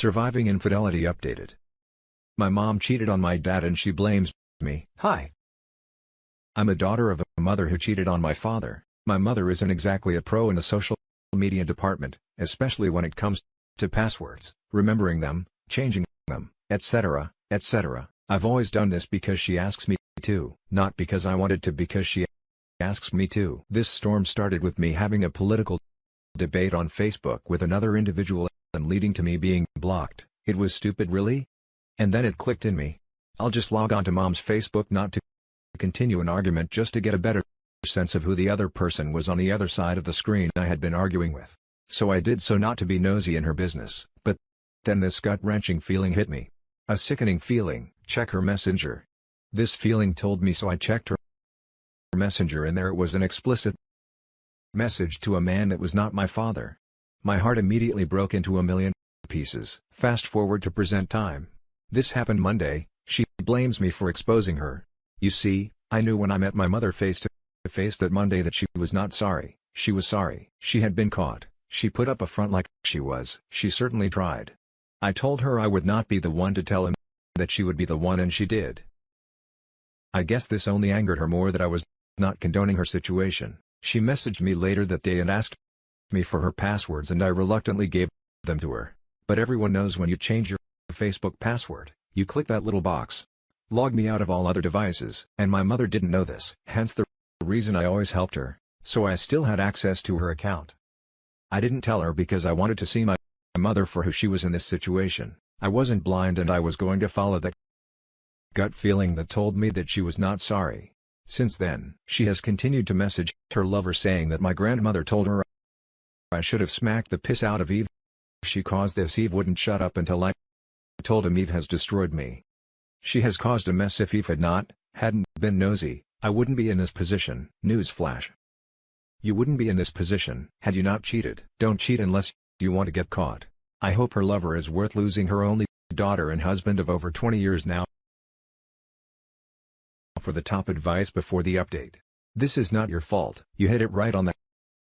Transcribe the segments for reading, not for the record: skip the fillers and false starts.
Surviving infidelity updated. My mom cheated on my dad and she blames me. Hi. I'm a daughter of a mother who cheated on my father. My mother isn't exactly a pro in the social media department, especially when it comes to passwords, remembering them, changing them, etc., etc. I've always done this because she asks me to, not because I wanted to, because she asks me to. This storm started with me having a political debate on Facebook with another individual and leading to me being blocked. It was stupid, really? And then it clicked in me. I'll just log on to mom's Facebook, not to continue an argument, just to get a better sense of who the other person was on the other side of the screen I had been arguing with. So I did so, not to be nosy in her business, but then this gut-wrenching feeling hit me. A sickening feeling. Check her messenger. This feeling told me, so I checked her messenger, and there it was, an explicit message to a man that was not my father. My heart immediately broke into a million pieces. Fast forward to present time. This happened Monday. She blames me for exposing her. You see, I knew when I met my mother face to face that Monday that she was not sorry. She was sorry. She had been caught. She put up a front like she was. She certainly tried. I told her I would not be the one to tell him, that she would be the one, and she did. I guess this only angered her more, that I was not condoning her situation. She messaged me later that day and asked me for her passwords, and I reluctantly gave them to her. But everyone knows when you change your Facebook password, you click that little box. Log me out of all other devices. And my mother didn't know this, hence the reason I always helped her, so I still had access to her account. I didn't tell her because I wanted to see my mother for who she was in this situation. I wasn't blind, and I was going to follow that gut feeling that told me that she was not sorry. Since then, she has continued to message her lover saying that my grandmother told her I should have smacked the piss out of Eve. If she caused this, Eve wouldn't shut up until I told him. Eve has destroyed me. She has caused a mess. If Eve hadn't been nosy, I wouldn't be in this position. Newsflash. You wouldn't be in this position had you not cheated. Don't cheat unless you want to get caught. I hope her lover is worth losing, her only daughter and husband of over 20 years now. For the top advice before the update. This is not your fault. You hit it right on the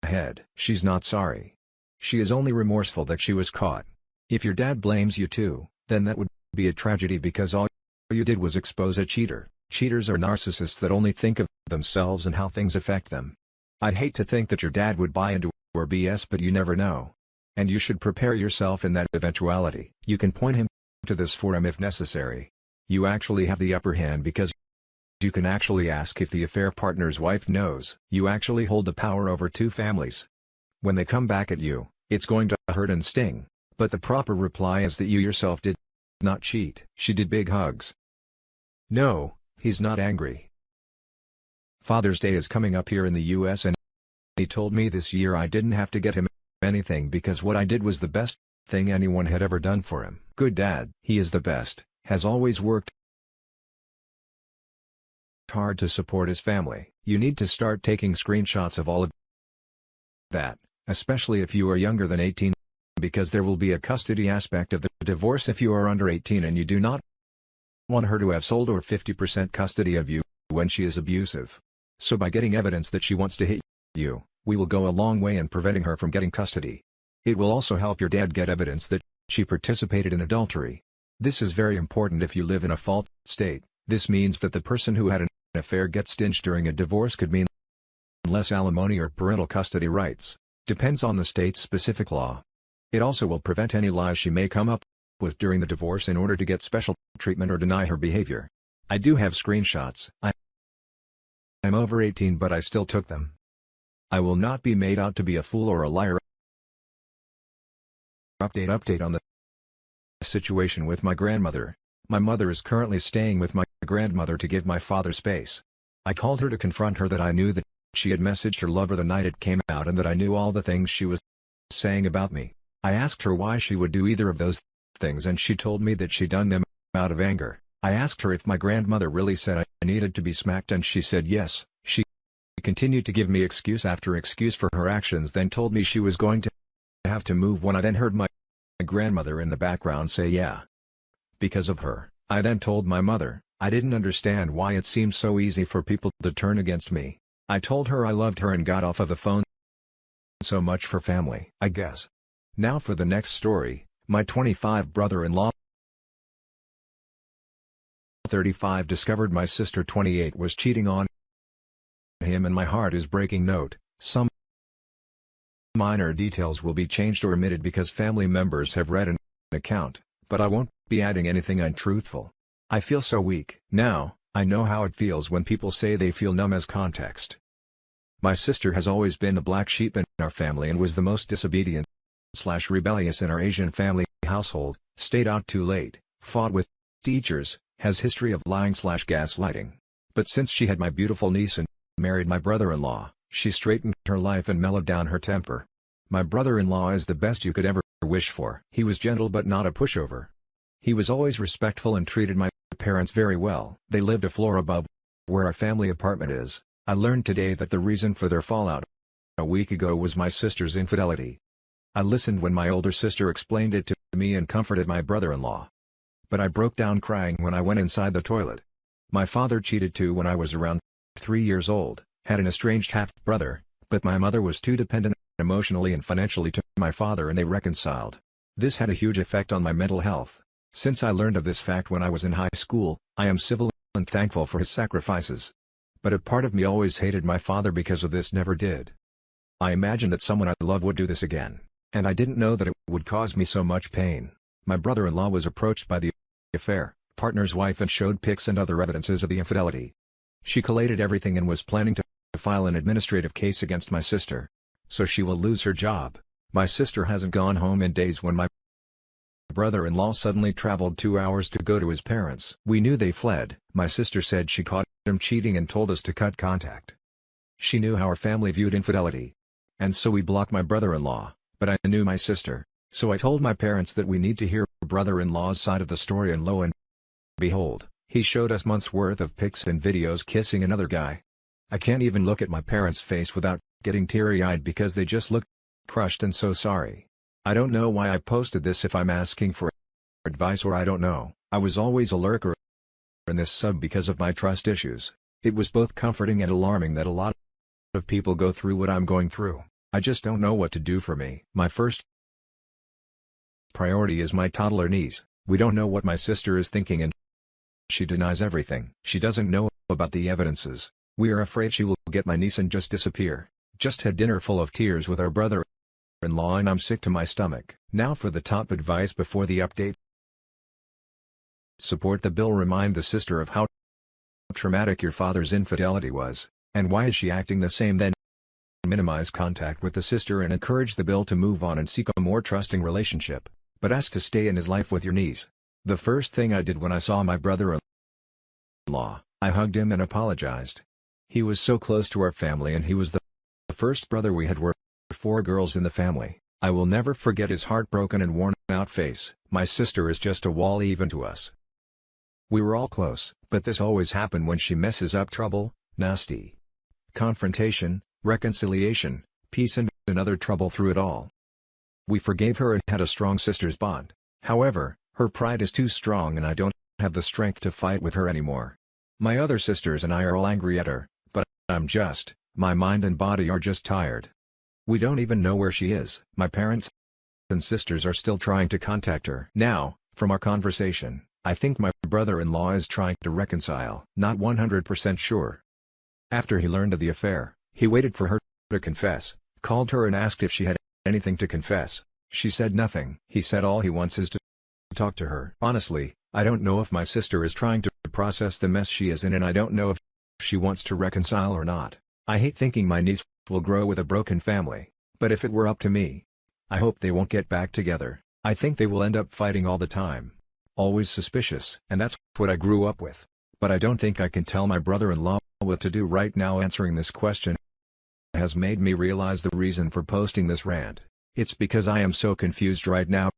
head. She's not sorry. She is only remorseful that she was caught. If your dad blames you too, then that would be a tragedy, because all you did was expose a cheater. Cheaters are narcissists that only think of themselves and how things affect them. I'd hate to think that your dad would buy into her BS, but you never know. And you should prepare yourself in that eventuality. You can point him to this forum if necessary. You actually have the upper hand, because you can actually ask if the affair partner's wife knows. You actually hold the power over two families. When they come back at you, it's going to hurt and sting, but the proper reply is that you yourself did not cheat. She did. Big hugs. No, he's not angry. Father's Day is coming up here in the US, and he told me this year I didn't have to get him anything because what I did was the best thing anyone had ever done for him. Good dad. He is the best, has always worked hard to support his family. You need to start taking screenshots of all of that, especially if you are younger than 18, because there will be a custody aspect of the divorce if you are under 18 and you do not want her to have sole or 50% custody of you when she is abusive. So by getting evidence that she wants to hit you, we will go a long way in preventing her from getting custody. It will also help your dad get evidence that she participated in adultery. This is very important if you live in a fault state. This means that the person who had an affair gets stinged during a divorce could mean less alimony or parental custody rights. Depends on the state's specific law. It also will prevent any lies she may come up with during the divorce in order to get special treatment or deny her behavior. I do have screenshots. I'm over 18, but I still took them. I will not be made out to be a fool or a liar. Update on the situation with my grandmother. My mother is currently staying with my grandmother to give my father space. I called her to confront her that I knew that she had messaged her lover the night it came out and that I knew all the things she was saying about me. I asked her why she would do either of those things, and she told me that she'd done them out of anger. I asked her if my grandmother really said I needed to be smacked, and she said yes. She continued to give me excuse after excuse for her actions, then told me she was going to have to move when I then heard my grandmother in the background say yeah. Because of her, I then told my mother, I didn't understand why it seemed so easy for people to turn against me. I told her I loved her and got off of the phone. So much for family, I guess. Now for the next story. My 25 brother-in-law 35 discovered my sister 28 was cheating on him and my heart is breaking. Note, some minor details will be changed or omitted because family members have read an account, but I won't be adding anything untruthful. I feel so weak. Now, I know how it feels when people say they feel numb as context. My sister has always been the black sheep in our family and was the most disobedient/rebellious in our Asian family household, stayed out too late, fought with teachers, has history of lying/gaslighting. But since she had my beautiful niece and married my brother-in-law, she straightened her life and mellowed down her temper. My brother-in-law is the best you could ever wish for. He was gentle but not a pushover. He was always respectful and treated my parents very well. They lived a floor above where our family apartment is. I learned today that the reason for their fallout a week ago was my sister's infidelity. I listened when my older sister explained it to me and comforted my brother-in-law. But I broke down crying when I went inside the toilet. My father cheated too when I was around 3 years old, had an estranged half-brother, but my mother was too dependent emotionally and financially to my father and they reconciled. This had a huge effect on my mental health. Since I learned of this fact when I was in high school, I am civil and thankful for his sacrifices. But a part of me always hated my father because of this. Never did. I imagined that someone I love would do this again, and I didn't know that it would cause me so much pain. My brother-in-law was approached by the affair partner's wife and showed pics and other evidences of the infidelity. She collated everything and was planning to file an administrative case against my sister. So she will lose her job. My sister hasn't gone home in days when my brother-in-law suddenly traveled 2 hours to go to his parents. We knew they fled. My sister said she caught him cheating and told us to cut contact. She knew how our family viewed infidelity. And so we blocked my brother-in-law, but I knew my sister, so I told my parents that we need to hear brother-in-law's side of the story and lo and behold, he showed us months worth of pics and videos kissing another guy. I can't even look at my parents' face without getting teary-eyed because they just look crushed and so sorry. I don't know why I posted this if I'm asking for advice or I don't know. I was always a lurker in this sub because of my trust issues. It was both comforting and alarming that a lot of people go through what I'm going through. I just don't know what to do for me. My first priority is my toddler niece. We don't know what my sister is thinking and she denies everything. She doesn't know about the evidences. We are afraid she will get my niece and just disappear. Just had dinner full of tears with our brother-in-law and I'm sick to my stomach. Now for the top advice before the update. Support the bill. Remind the sister of how traumatic your father's infidelity was, and why is she acting the same. Then minimize contact with the sister and encourage the bill to move on and seek a more trusting relationship, but ask to stay in his life with your niece. The first thing I did when I saw my brother-in-law, I hugged him and apologized. He was so close to our family and he was the first brother we had. Were 4 girls in the family. I will never forget his heartbroken and worn-out face. My sister is just a wall even to us. We were all close, but this always happened when she messes up. Trouble, nasty confrontation, reconciliation, peace and another trouble through it all. We forgave her and had a strong sister's bond. However, her pride is too strong and I don't have the strength to fight with her anymore. My other sisters and I are all angry at her, but my mind and body are just tired. We don't even know where she is. My parents and sisters are still trying to contact her. Now, from our conversation, I think my brother-in-law is trying to reconcile. Not 100% sure. After he learned of the affair, he waited for her to confess, called her and asked if she had anything to confess. She said nothing. He said all he wants is to talk to her. Honestly, I don't know if my sister is trying to process the mess she is in and I don't know if she wants to reconcile or not. I hate thinking my niece will grow with a broken family, but if it were up to me, I hope they won't get back together. I think they will end up fighting all the time. Always suspicious. And that's what I grew up with. But I don't think I can tell my brother-in-law what to do right now. Answering this question has made me realize the reason for posting this rant. It's because I am so confused right now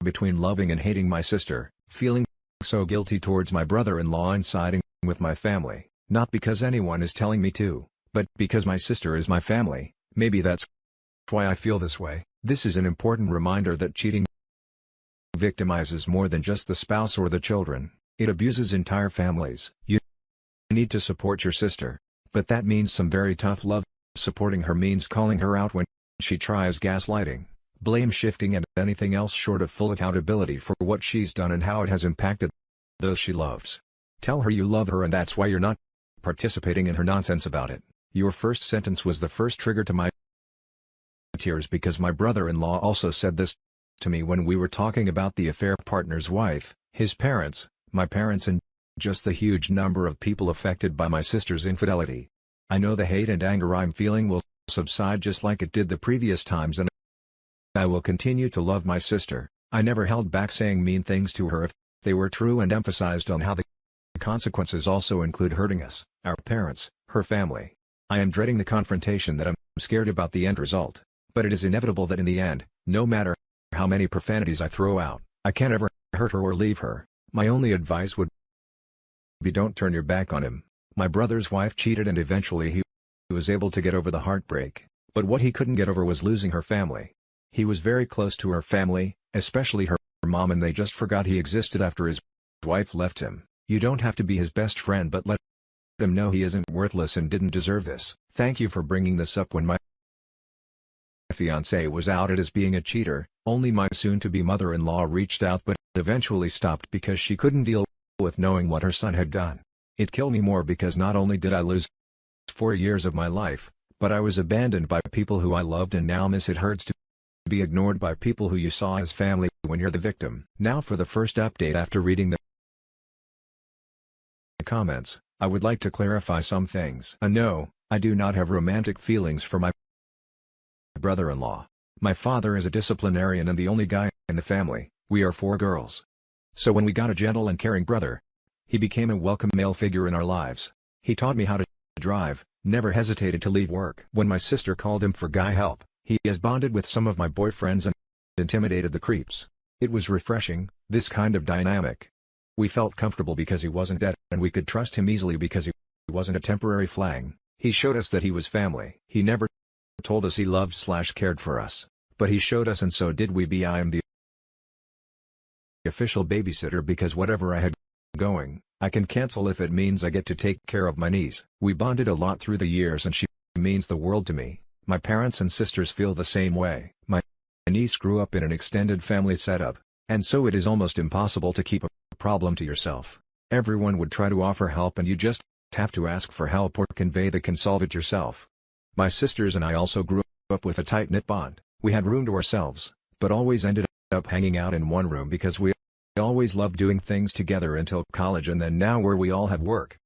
between loving and hating my sister, feeling so guilty towards my brother-in-law and siding with my family, not because anyone is telling me to, but because my sister is my family. Maybe that's why I feel this way. This is an important reminder that cheating victimizes more than just the spouse or the children. It abuses entire families. You need to support your sister, but that means some very tough love. Supporting her means calling her out when she tries gaslighting, blame shifting and anything else short of full accountability for what she's done and how it has impacted those she loves. Tell her you love her and that's why you're not participating in her nonsense about it. Your first sentence was the first trigger to my tears because my brother-in-law also said this to me when we were talking about the affair partner's wife, his parents, my parents and just the huge number of people affected by my sister's infidelity. I know the hate and anger I'm feeling will subside just like it did the previous times and I will continue to love my sister. I never held back saying mean things to her if they were true and emphasized on how the consequences also include hurting us, our parents, her family. I am dreading the confrontation that I'm scared about the end result, but it is inevitable that in the end, no matter how many profanities I throw out, I can't ever hurt her or leave her. My only advice would be don't turn your back on him. My brother's wife cheated and eventually he was able to get over the heartbreak, but what he couldn't get over was losing her family. He was very close to her family, especially her mom, and they just forgot he existed after his wife left him. You don't have to be his best friend, but let him know he isn't worthless and didn't deserve this. Thank you for bringing this up. When my fiancé was outed as being a cheater, only my soon-to-be mother-in-law reached out but eventually stopped because she couldn't deal with knowing what her son had done. It killed me more because not only did I lose 4 years of my life, but I was abandoned by people who I loved and now miss. It hurts to be ignored by people who you saw as family when you're the victim. Now for the first update after reading the comments, I would like to clarify some things. No, I do not have romantic feelings for my brother-in-law. My father is a disciplinarian and the only guy in the family. We are 4 girls. So when we got a gentle and caring brother, he became a welcome male figure in our lives. He taught me how to drive, never hesitated to leave work. When my sister called him for guy help, he has bonded with some of my boyfriends and intimidated the creeps. It was refreshing, this kind of dynamic. We felt comfortable because he wasn't dead and we could trust him easily because he wasn't a temporary flang. He showed us that he was family. He never told us he loved/cared for us, but he showed us and so did we. I am the official babysitter because whatever I had going, I can cancel if it means I get to take care of my niece. We bonded a lot through the years and she means the world to me. My parents and sisters feel the same way. My niece grew up in an extended family setup, and so it is almost impossible to keep a problem to yourself. Everyone would try to offer help and you just have to ask for help or convey they can solve it yourself. My sisters and I also grew up with a tight-knit bond. We had room to ourselves, but always ended up hanging out in one room because we always loved doing things together until college and then now where we all have work.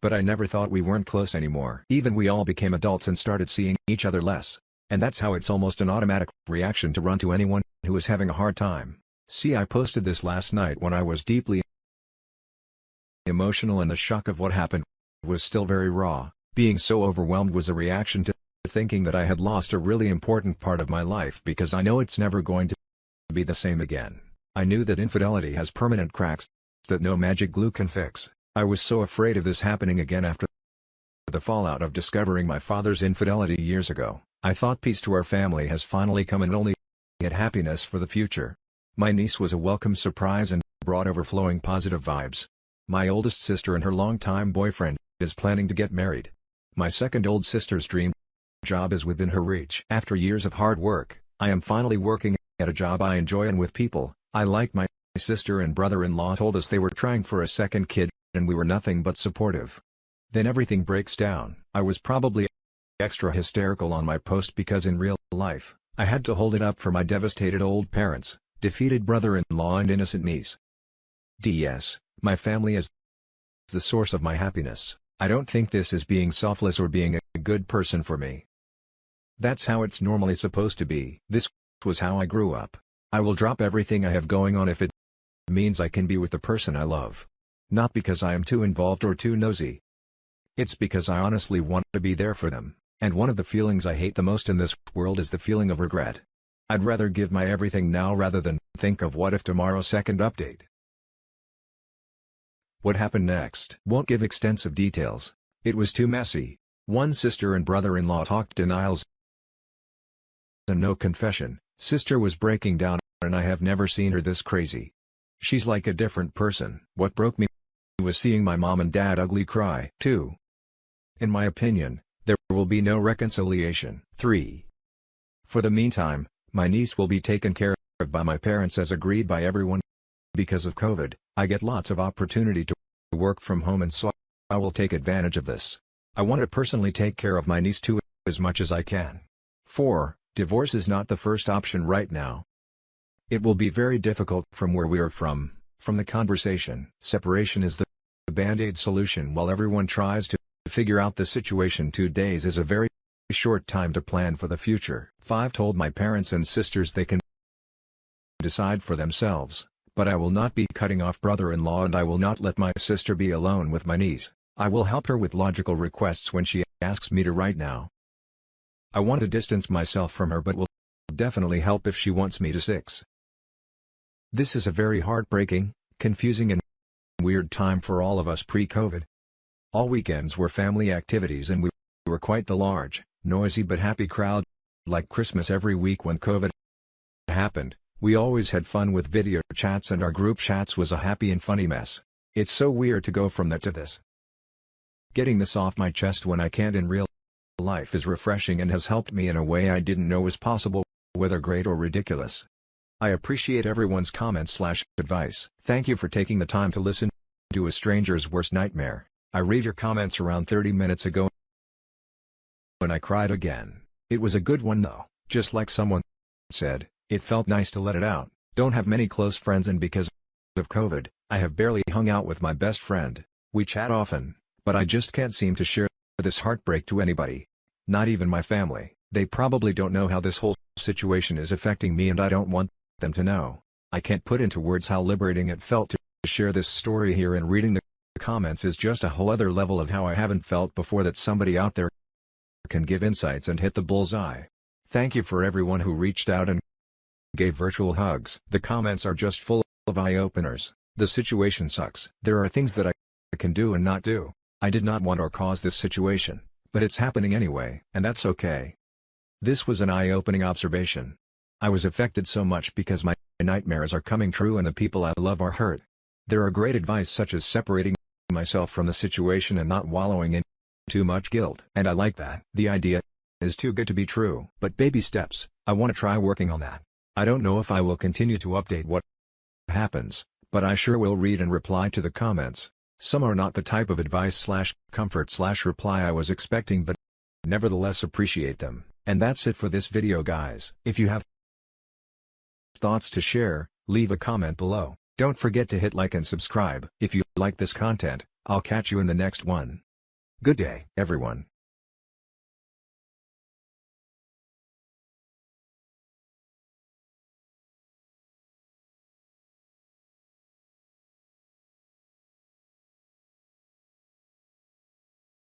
But I never thought we weren't close anymore. Even we all became adults and started seeing each other less. And that's how it's almost an automatic reaction to run to anyone who is having a hard time. See, I posted this last night when I was deeply emotional and the shock of what happened was still very raw. Being so overwhelmed was a reaction to thinking that I had lost a really important part of my life because I know it's never going to be the same again. I knew that infidelity has permanent cracks that no magic glue can fix. I was so afraid of this happening again after the fallout of discovering my father's infidelity years ago. I thought peace to our family has finally come and only had happiness for the future. My niece was a welcome surprise and brought overflowing positive vibes. My oldest sister and her longtime boyfriend is planning to get married. My second old sister's dream job is within her reach. After years of hard work, I am finally working at a job I enjoy and with people I like. My sister and brother-in-law told us they were trying for a second kid, and we were nothing but supportive. Then everything breaks down. I was probably extra hysterical on my post because in real life, I had to hold it up for my devastated old parents, defeated brother-in-law and innocent niece. DS, my family is the source of my happiness. I don't think this is being selfless or being a good person for me. That's how it's normally supposed to be. This was how I grew up. I will drop everything I have going on if it means I can be with the person I love. Not because I am too involved or too nosy. It's because I honestly want to be there for them, and one of the feelings I hate the most in this world is the feeling of regret. I'd rather give my everything now rather than think of what if tomorrow. Second update. What happened next? Won't give extensive details. It was too messy. One sister and brother-in-law talked denials and no confession. Sister was breaking down and I have never seen her this crazy. She's like a different person. What broke me was seeing my mom and dad ugly cry. 2. In my opinion, there will be no reconciliation. 3. For the meantime, My niece will be taken care of by my parents as agreed by everyone. Because of COVID, I get lots of opportunity to work from home, and so I will take advantage of this. I want to personally take care of my niece too as much as I can. 4. Divorce is not the first option right now. It will be very difficult from where we are from the conversation. Separation is the band-aid solution while everyone tries to figure out the situation. 2 days is a very short time to plan for the future. 5. Told my parents and sisters they can decide for themselves, but I will not be cutting off brother-in-law, and I will not let my sister be alone with my niece. I will help her with logical requests when she asks me to. Right now, I want to distance myself from her, but will definitely help if she wants me to. 6. This is a very heartbreaking, confusing and weird time for all of us pre-COVID. All weekends were family activities and we were quite the large, noisy but happy crowd. Like Christmas every week when COVID happened, we always had fun with video chats, and our group chats was a happy and funny mess. It's so weird to go from that to this. Getting this off my chest when I can't in real life is refreshing and has helped me in a way I didn't know was possible, whether great or ridiculous. I appreciate everyone's comments/advice. Thank you for taking the time to listen to a stranger's worst nightmare. I read your comments around 30 minutes ago when I cried again. It was a good one though. Just like someone said, it felt nice to let it out. Don't have many close friends, and because of COVID, I have barely hung out with my best friend. We chat often, but I just can't seem to share this heartbreak to anybody. Not even my family. They probably don't know how this whole situation is affecting me, and I don't want them to know. I can't put into words how liberating it felt to share this story here, and reading the comments is just a whole other level of how I haven't felt before that somebody out there can give insights and hit the bullseye. Thank you for everyone who reached out and gave virtual hugs. The comments are just full of eye-openers. The situation sucks. There are things that I can do and not do. I did not want or cause this situation, but it's happening anyway, and that's okay. This was an eye-opening observation. I was affected so much because my nightmares are coming true and the people I love are hurt. There are great advice such as separating myself from the situation and not wallowing in too much guilt. And I like that. The idea is too good to be true. But baby steps, I want to try working on that. I don't know if I will continue to update what happens, but I sure will read and reply to the comments. Some are not the type of advice/comfort/reply I was expecting, but nevertheless appreciate them. And that's it for this video, guys. If you have thoughts to share, leave a comment below. Don't forget to hit like and subscribe. If you like this content, I'll catch you in the next one. Good day, everyone.